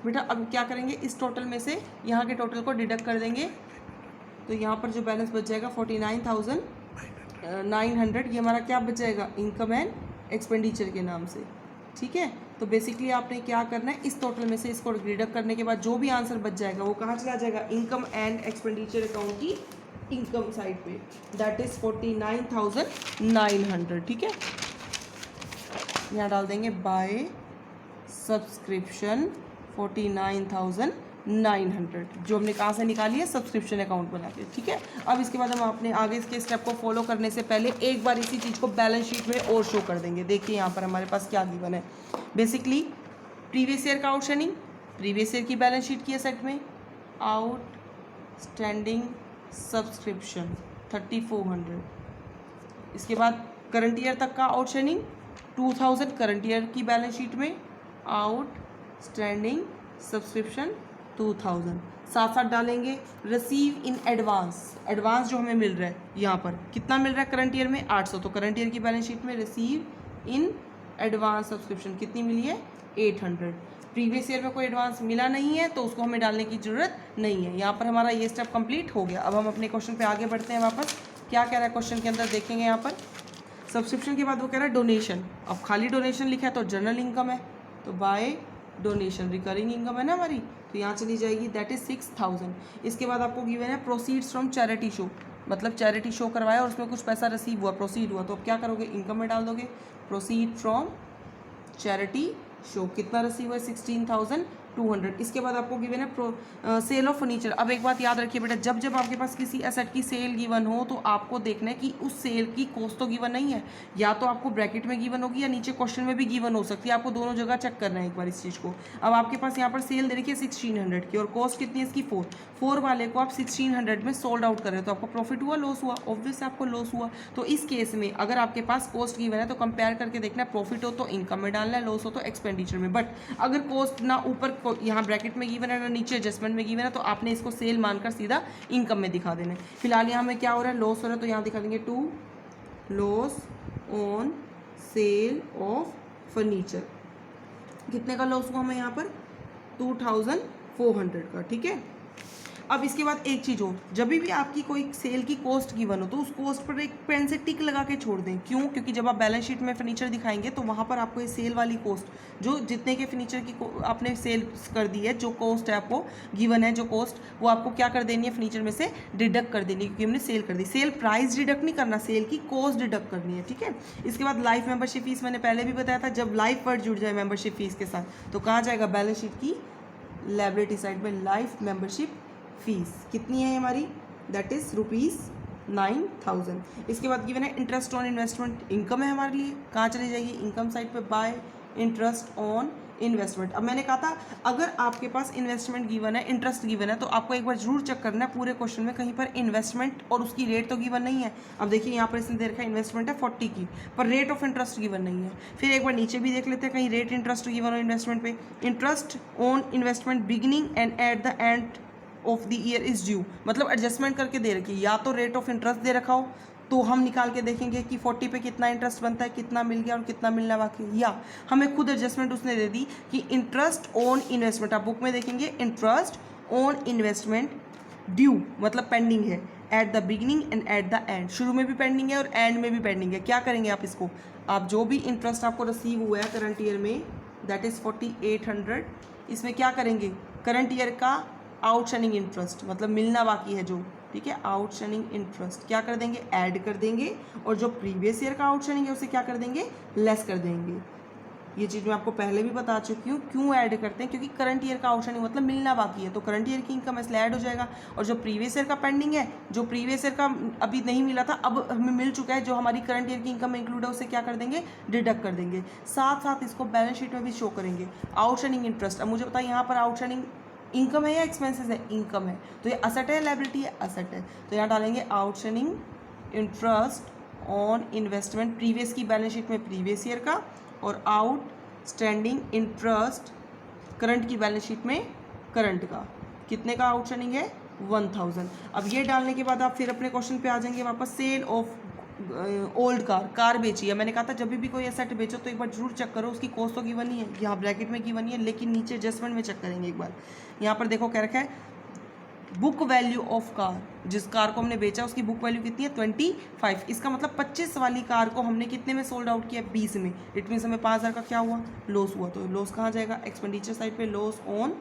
बेटा अब क्या करेंगे, इस टोटल में से यहाँ के टोटल को डिडक्ट कर देंगे, तो यहाँ पर जो बैलेंस बच जाएगा 49,900, ये हमारा क्या बच जाएगा, इनकम एंड एक्सपेंडिचर के नाम से। ठीक है, तो बेसिकली आपने क्या करना है, इस टोटल में से इसको डिडक्ट करने के बाद जो भी आंसर बच जाएगा वो कहाँ चला जाएगा, इनकम एंड एक्सपेंडिचर अकाउंट की इनकम साइड पे, दैट इज 49,900। ठीक है, यहाँ डाल देंगे बाय सब्सक्रिप्शन 49,900, जो हमने कहाँ से निकाली है, सब्सक्रिप्शन अकाउंट बना के। ठीक है, अब इसके बाद हम अपने आगे इसके स्टेप को फॉलो करने से पहले एक बार इसी चीज़ को बैलेंस शीट में और शो कर देंगे। देखिए यहाँ पर हमारे पास क्या गिवन है, बेसिकली प्रीवियस ईयर का आउटस्टैंडिंग, प्रीवियस ईयर की बैलेंस शीट की असेट में आउटस्टैंडिंग सब्सक्रिप्शन 3,400, इसके बाद करंट ईयर तक का आउटस्टैंडिंग 2,000 करंट ईयर की बैलेंस शीट में, आउटस्टैंडिंग सब्सक्रिप्शन 2,000, साथ साथ डालेंगे रिसीव इन एडवांस, एडवांस जो हमें मिल रहा है यहाँ पर कितना मिल रहा है करंट ईयर में 800, तो करंट ईयर की बैलेंस शीट में रिसीव इन एडवांस सब्सक्रिप्शन कितनी मिली है 800। प्रीवियस ईयर में कोई एडवांस मिला नहीं है तो उसको हमें डालने की ज़रूरत नहीं है। यहाँ पर हमारा ये स्टेप कंप्लीट हो गया। अब हम अपने क्वेश्चन पे आगे बढ़ते हैं वापस। क्या कह रहा है क्वेश्चन के अंदर, देखेंगे यहाँ पर सब्सक्रिप्शन के बाद वो कह रहा है डोनेशन। अब खाली डोनेशन लिखा है तो जनरल इनकम है, तो बाय डोनेशन रिकरिंग इनकम है ना हमारी, तो यहाँ चली जाएगी, दैट इज 6,000। इसके बाद आपको गिवन है प्रोसीड्स फ्रॉम चैरिटी शो, मतलब चैरिटी शो करवाया और उसमें कुछ पैसा रिसीव हुआ, प्रोसीड हुआ, तो अब क्या करोगे, इनकम में डाल दोगे। प्रोसीड फ्रॉम चैरिटी शो कितना रिसीव हुआ है 16,200। इसके बाद आपको गिवन है सेल ऑफ फर्नीचर। अब एक बात याद रखिए बेटा, जब जब आपके पास किसी एसेट की सेल गिवन हो तो आपको देखना है कि उस सेल की कॉस्ट तो गिवन नहीं है, या तो आपको ब्रैकेट में गिवन होगी या नीचे क्वेश्चन में भी गिवन हो सकती है, आपको दोनों जगह चेक करना है एक बार इस चीज़ को। अब आपके पास यहाँ पर सेल दे रखी है 1600 की और कॉस्ट कितनी है इसकी 4 वाले को आप 1600 में सोल्ड आउट कर रहे हो, तो आपको प्रॉफिट हुआ लॉस हुआ, ऑब्वियस आपको लॉस हुआ। तो इस केस में अगर आपके पास कॉस्ट गिवन है तो कंपेयर करके देखना है, प्रॉफिट हो तो इनकम में डालना है, लॉस हो तो एक्सपेंडिचर में। बट अगर कॉस्ट ना ऊपर यहाँ ब्रैकेट में गिवन है ना नीचे एडजस्टमेंट में गिवन है तो आपने इसको सेल मानकर सीधा इनकम में दिखा देना है। फिलहाल यहाँ में क्या हो रहा है, लॉस हो रहा है, तो यहाँ दिखा देंगे to loss on sale of furniture. कितने का लॉस हुआ हमें यहाँ पर 2,400 का। ठीक है, अब इसके बाद एक चीज़ हो, जब भी आपकी कोई सेल की कॉस्ट गिवन हो तो उस कॉस्ट पर एक पेन से टिक लगा के छोड़ दें। क्यों? क्योंकि जब आप बैलेंस शीट में फर्नीचर दिखाएंगे तो वहाँ पर आपको ये सेल वाली कॉस्ट, जो जितने के फर्नीचर की आपने सेल कर दी है, जो कॉस्ट है आपको गिवन है, जो कॉस्ट वो आपको क्या कर देनी है, फर्नीचर में से डिडक्ट कर देनी है, क्योंकि हमने सेल कर दी। सेल प्राइस डिडक्ट नहीं करना, सेल की कॉस्ट डिडक्ट करनी है। ठीक है, इसके बाद लाइफ मेंबरशिप फीस, मैंने पहले भी बताया था, जब लाइफ वर्ड जुड़ जाए मेंबरशिप फीस के साथ तो कहाँ जाएगा, बैलेंस शीट की लायबिलिटी साइड में लाइफ मेंबरशिप फीस कितनी है हमारी, दैट इज ₹9,000। इसके बाद गिवन है इंटरेस्ट ऑन इन्वेस्टमेंट, इनकम है हमारे लिए, कहाँ चली जाएगी, इनकम साइड पे बाय इंटरेस्ट ऑन इन्वेस्टमेंट। अब मैंने कहा था अगर आपके पास इन्वेस्टमेंट गिवन है, इंटरेस्ट गिवन है, तो आपको एक बार जरूर चेक करना है पूरे क्वेश्चन में कहीं पर इन्वेस्टमेंट और उसकी रेट तो गिवन नहीं है। अब देखिए यहाँ पर इसने दे रखा है इन्वेस्टमेंट है 40 की, पर रेट ऑफ इंटरेस्ट गिवन नहीं है। फिर एक बार नीचे भी देख लेते हैं कहीं रेट इंटरेस्ट गिवन हो इन्वेस्टमेंट पे, interest on investment beginning and at the end of the year is due, मतलब एडजस्टमेंट करके दे रखी है, या तो रेट ऑफ इंटरेस्ट दे रखा हो तो हम निकाल के देखेंगे कि 40 पे कितना इंटरेस्ट बनता है, कितना मिल गया और कितना मिलना बाकी, या हमें खुद एडजस्टमेंट उसने दे दी कि इंटरेस्ट ऑन इन्वेस्टमेंट, आप बुक में देखेंगे इंटरेस्ट ऑन इन्वेस्टमेंट ड्यू मतलब पेंडिंग है at the beginning and at the end, शुरू में भी पेंडिंग है और एंड में भी पेंडिंग है। क्या करेंगे आप इसको, आप जो भी इंटरेस्ट आपको रिसीव हुआ है करंट ईयर में दैट इज़ 4,800, इसमें क्या करेंगे, करंट ईयर का आउटस्टैंडिंग इंटरेस्ट मतलब मिलना बाकी है जो, ठीक है, आउटस्टैंडिंग इंटरेस्ट क्या कर देंगे, ऐड कर देंगे, और जो प्रीवियस ईयर का आउटस्टैंडिंग है उसे क्या कर देंगे, लेस कर देंगे। ये चीज़ मैं आपको पहले भी बता चुकी हूँ क्यों ऐड करते हैं, क्योंकि करंट ईयर का आउटस्टैंडिंग मतलब मिलना बाकी है, तो करंट ईयर की इनकम इसलिए ऐड हो जाएगा, और जो प्रीवियस ईयर का पेंडिंग है, जो प्रीवियस ईयर का अभी नहीं मिला था अब हमें मिल चुका है, जो हमारी करंट ईयर की इनकम में इंक्लूड है उसे क्या कर देंगे, डिडक्ट कर देंगे। साथ साथ इसको बैलेंस शीट में भी शो करेंगे आउटस्टैंडिंग इंटरेस्ट। अब मुझे बताइए यहाँ पर आउटस्टैंडिंग इनकम है या एक्सपेंसेस है, इनकम है, तो ये असेट है लायबिलिटी है, असेट है, तो यहाँ डालेंगे outstanding interest on investment previous की बैलेंस शीट में प्रीवियस ईयर का, और आउटस्टैंडिंग इंटरेस्ट करंट की बैलेंस शीट में करंट का, कितने का आउटस्टैंडिंग है 1,000। अब ये डालने के बाद आप फिर अपने क्वेश्चन पे आ जाएंगे वापस, सेल ऑफ ओल्ड कार बेची है। मैंने कहा था जब भी कोई एसेट बेचो तो एक बार जरूर चेक करो उसकी कॉस्ट तो गिवन नहीं है, यहाँ ब्रैकेट में गिवन नहीं है, लेकिन नीचे एडजस्टमेंट में चेक करेंगे एक बार। यहाँ पर देखो क्या रखा है, बुक वैल्यू ऑफ कार, जिस कार को हमने बेचा उसकी बुक वैल्यू कितनी है 25। इसका मतलब 25 वाली कार को हमने कितने में सोल्ड आउट किया, 20 में। इट मीन्स हमें 5000 का क्या हुआ, लॉस हुआ। तो लॉस कहाँ जाएगा, एक्सपेंडिचर साइड पे, loss on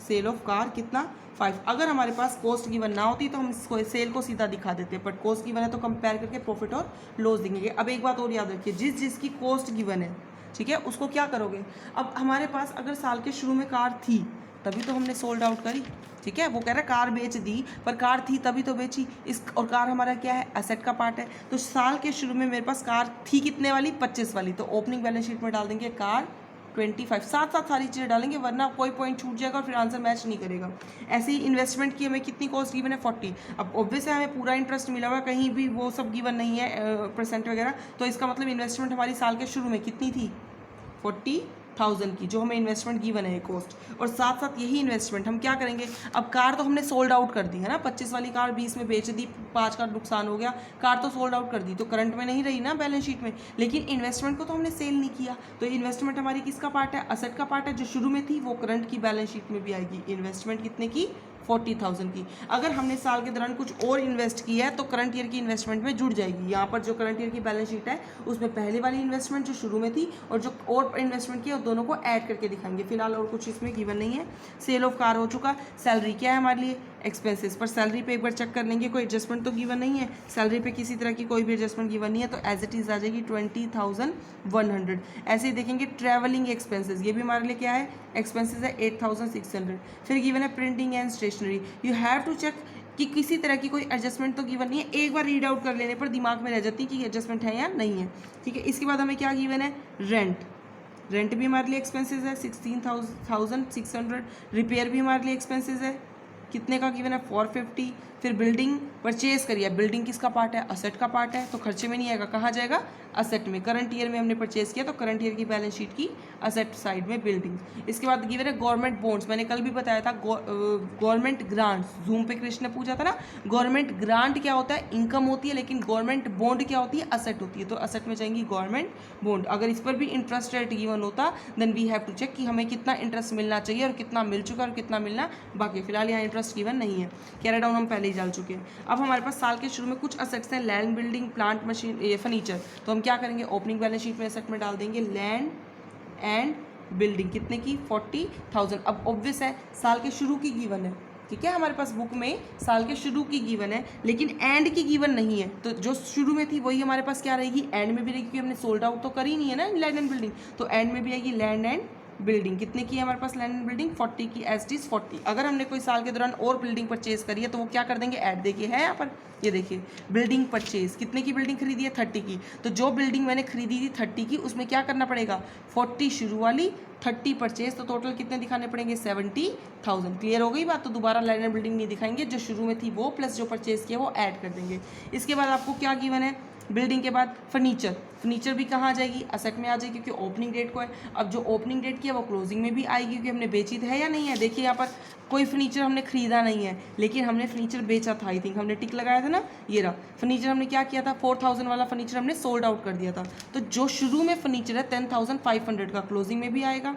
sale of car कितना 5। अगर हमारे पास कॉस्ट गिवन ना होती तो हम इसको सेल को सीधा दिखा देते हैं, बट कॉस्ट गिवन है तो कंपेयर करके प्रॉफिट और लॉस देंगे। अब एक बात और याद रखिए, जिसकी कॉस्ट गिवन है, ठीक है, उसको क्या करोगे। अब हमारे पास अगर साल के शुरू में कार थी तभी तो हमने सोल्ड आउट करी, ठीक है। वो कह रहा है कार बेच दी, पर कार थी तभी तो बेची। इस और कार हमारा क्या है, एसेट का पार्ट है। तो साल के शुरू में मेरे पास कार थी कितने वाली, 25 वाली। तो ओपनिंग बैलेंस शीट में डाल देंगे कार 25, साथ साथ सारी चीज़ें डालेंगे, वरना कोई पॉइंट छूट जाएगा और फिर आंसर मैच नहीं करेगा। ऐसे ही इन्वेस्टमेंट की हमें कितनी कॉस्ट गिवन है 40। अब ऑब्वियस है हमें पूरा इंटरेस्ट मिला हुआ है, कहीं भी वो सब गिवन नहीं है परसेंट वगैरह, तो इसका मतलब इन्वेस्टमेंट हमारी साल के शुरू में कितनी थी 40,000 की, जो हमें इन्वेस्टमेंट गिवन है कॉस्ट। और साथ साथ यही इन्वेस्टमेंट हम क्या करेंगे, अब कार तो हमने सोल्ड आउट कर दी है ना, 25 वाली कार 20 में बेच दी, 5 का नुकसान हो गया, कार तो सोल्ड आउट कर दी, तो करंट में नहीं रही ना बैलेंस शीट में, लेकिन इन्वेस्टमेंट को तो हमने सेल नहीं किया। तो इन्वेस्टमेंट हमारी किसका पार्ट है, असेट का पार्ट है, जो शुरू में थी वो करंट की बैलेंस शीट में भी आएगी। इन्वेस्टमेंट कितने की 40,000 की। अगर हमने साल के दौरान कुछ और इन्वेस्ट किया है तो करंट ईयर की इन्वेस्टमेंट में जुड़ जाएगी। यहाँ पर जो करंट ईयर की बैलेंस शीट है उसमें पहले वाली इन्वेस्टमेंट जो शुरू में थी और जो और इन्वेस्टमेंट किया, दोनों को ऐड करके दिखाएंगे। फिलहाल और कुछ इसमें गिवन नहीं है। सेल ऑफ कार हो चुका। सैलरी क्या है हमारे लिए, एक्सपेंसेस। पर सैलरी पे एक बार चेक कर लेंगे, कोई एडजस्टमेंट तो गिवन नहीं है, सैलरी पे किसी तरह की कोई भी एडजस्टमेंट गिवन नहीं है, तो एज इट इज़ आ जाएगी 20,100। ऐसे ही देखेंगे ट्रैवलिंग एक्सपेंसेस, ये भी हमारे लिए क्या है, एक्सपेंसेस है 8,600। फिर गिवन है printing and stationery. You have to check कि किसी तरह की कोई एडजस्टमेंट तो गिवन नहीं है, एक बार रीड आउट कर लेने पर दिमाग में रह जाती है कि एडजस्टमेंट है या नहीं है, ठीक है। इसके बाद हमें क्या गिवन है, रेंट। रेंट भी हमारे लिए एक्सपेंसेस है 16,600। रिपेयर भी हमारे लिए एक्सपेंसेस है, कितने का गिवन है 450। फिर बिल्डिंग परचेज करिए, बिल्डिंग किसका पार्ट है, असेट का पार्ट है, तो खर्चे में नहीं आएगा, कहाँ जाएगा, असेट में। करंट ईयर में हमने परचेज किया तो करंट ईयर की बैलेंस शीट की असेट साइड में बिल्डिंग। इसके बाद गिवन है गवर्नमेंट बॉन्ड्स। मैंने कल भी बताया था गवर्नमेंट ग्रांट्स, जूम पे कृष्ण ने पूछा था ना, गवर्नमेंट ग्रांट क्या होता है, इनकम होती है, लेकिन गवर्नमेंट बॉन्ड क्या होती है, असेट होती है। तो असेट में जाएंगी गवर्नमेंट बॉन्ड। अगर इस पर भी इंटरेस्ट रेट गिवन होता then we have to check कि हमें कितना इंटरेस्ट मिलना चाहिए और कितना मिल चुका है और कितना मिलना बाकी। फिलहाल यहाँ इंटरेस्ट गिवन नहीं है, कैरी डाउन हम पहले ही डाल चुके हैं। अब हमारे पास साल के शुरू में कुछ असेट्स हैं, लैंड, बिल्डिंग, प्लांट, मशीन, ये फर्नीचर। तो हम क्या करेंगे, ओपनिंग बैलेंस शीट में असेट में डाल देंगे लैंड एंड बिल्डिंग, कितने की 40,000। अब ऑब्वियस है साल के शुरू की गिवन है, ठीक है, हमारे पास बुक में साल के शुरू की गिवन है, लेकिन एंड की गिवन नहीं है। तो जो शुरू में थी वही हमारे पास क्या रहेगी, एंड में भी रहेगी, क्योंकि हमने सोल्ड आउट तो करी नहीं है ना लैंड एंड बिल्डिंग, तो एंड में भी आएगी लैंड एंड बिल्डिंग। कितने की है हमारे पास लैंड एंड बिल्डिंग, 40 की, एज इट इज 40। अगर हमने कोई साल के दौरान और बिल्डिंग परचेज करी है तो वो क्या कर देंगे, ऐड। देखिए है यहाँ पर, ये देखिए बिल्डिंग परचेज, कितने की बिल्डिंग खरीदी है 30 की। तो जो बिल्डिंग मैंने खरीदी थी 30 की, उसमें क्या करना पड़ेगा, 40 शुरू वाली, 30 परचेज, तो टोटल कितने दिखाने पड़ेंगे 70,000। क्लियर हो गई बात। तो दोबारा लैंड एंड बिल्डिंग नहीं दिखाएंगे, जो शुरू में थी वो प्लस जो परचेज किया वो ऐड कर देंगे। इसके बाद आपको क्या गिवन है, बिल्डिंग के बाद फर्नीचर। फर्नीचर भी कहाँ आ जाएगी, असेट में आ जाएगी, क्योंकि ओपनिंग डेट को है। अब जो ओपनिंग डेट की है वो क्लोजिंग में भी आएगी, क्योंकि हमने बेची है या नहीं है। देखिए यहाँ पर कोई फर्नीचर हमने खरीदा नहीं है, लेकिन हमने फर्नीचर बेचा था, आई थिंक हमने टिक लगाया था ना, ये रहा फर्नीचर। हमने क्या किया था, 4,000 वाला फर्नीचर हमने सोल्ड आउट कर दिया था। तो जो शुरू में फर्नीचर है 10,500 का, क्लोजिंग में भी आएगा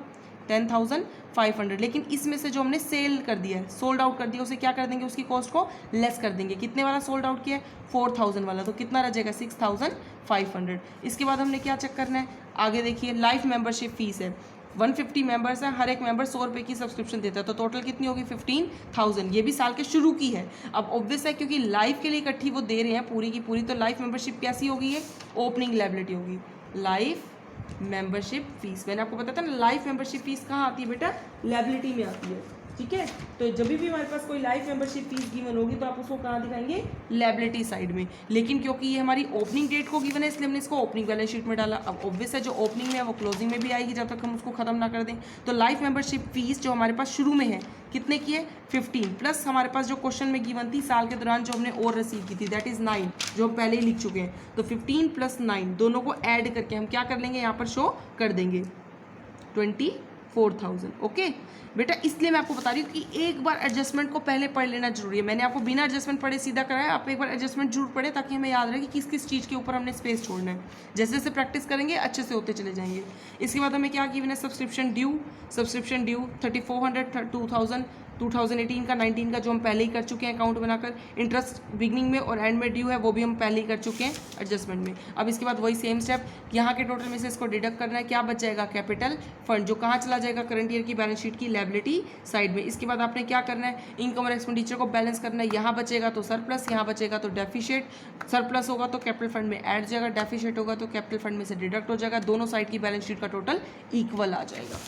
10,500। लेकिन इसमें से जो हमने सेल कर दिया है, सोल्ड आउट कर दिया, उसे क्या कर देंगे, उसकी कॉस्ट को लेस कर देंगे। कितने वाला सोल्ड आउट किया है, 4,000 वाला, तो कितना रह जाएगा 6,500। इसके बाद हमने क्या चेक करना है, आगे देखिए लाइफ मेंबरशिप फीस है, 150 मेंबर्स हैं, हर एक मेंबर 100 रुपये की सब्सक्रिप्शन देता है, तो टोटल कितनी होगी 15,000। ये भी साल के शुरू की है। अब ऑब्वियस है क्योंकि लाइफ के लिए इकट्ठी वो दे रहे हैं पूरी की पूरी, तो लाइफ मेंबरशिप कैसी होगी, ये ओपनिंग लायबिलिटी होगी। लाइफ मेंबरशिप फीस, मैंने आपको बताया था ना, लाइफ मेंबरशिप फीस कहाँ आती है बेटा, लायबिलिटी में आती है, ठीक है। तो जब भी हमारे पास कोई लाइफ मेंबरशिप फीस गिवन होगी तो आप उसको कहाँ दिखाएंगे, लायबिलिटी साइड में। लेकिन क्योंकि ये हमारी ओपनिंग डेट को गिवन है इसलिए हमने इसको ओपनिंग बैलेंस शीट में डाला। अब ऑब्वियस है जो ओपनिंग में है वो क्लोजिंग में भी आएगी जब तक हम उसको खत्म ना कर दें। तो लाइफ मेंबरशिप फीस जो हमारे पास शुरू में है कितने की है 15, प्लस हमारे पास जो क्वेश्चन में गिवन थी साल के दौरान जो हमने और रिसीव की थी दैट इज 9, जो हम पहले ही लिख चुके हैं। तो 15 + 9 दोनों को ऐड करके हम क्या कर लेंगे, यहाँ पर शो कर देंगे 4000। ओके बेटा, इसलिए मैं आपको बता रही हूँ कि एक बार एडजस्टमेंट को पहले पढ़ लेना जरूरी है। मैंने आपको बिना एडजस्टमेंट पढ़े सीधा कराया, आप एक बार एडजस्टमेंट जरूर पढ़े ताकि हमें याद रहे कि किस किस चीज़ के ऊपर हमने स्पेस छोड़ना है। जैसे जैसे प्रैक्टिस करेंगे अच्छे से होते चले जाएंगे। इसके बाद हमें क्या गिवन है, सब्सक्रिप्शन ड्यू 3400, 2000 2018 का 19 का जो हम पहले ही कर चुके हैं अकाउंट बनाकर। इंटरेस्ट बिगनिंग में और एंड में ड्यू है, वो भी हम पहले ही कर चुके हैं एडजस्टमेंट में। अब इसके बाद वही सेम स्टेप, यहाँ के टोटल में से इसको डिडक्ट करना है। क्या बच जाएगा, कैपिटल फंड, जो कहाँ चला जाएगा, करंट ईयर की बैलेंस शीट की लायबिलिटी साइड में। इसके बाद आपने क्या करना है, इनकम और एक्सपेंडिचर को बैलेंस करना है। यहाँ बचेगा तो सरप्लस, यहाँ बचेगा तो डेफिशिएट। सरप्लस होगा तो कैपिटल फंड में ऐड जाएगा, डेफिशिएट होगा तो कैपिटल फंड में से डिडक्ट हो जाएगा। दोनों साइड की बैलेंस शीट का टोटल इक्वल आ जाएगा।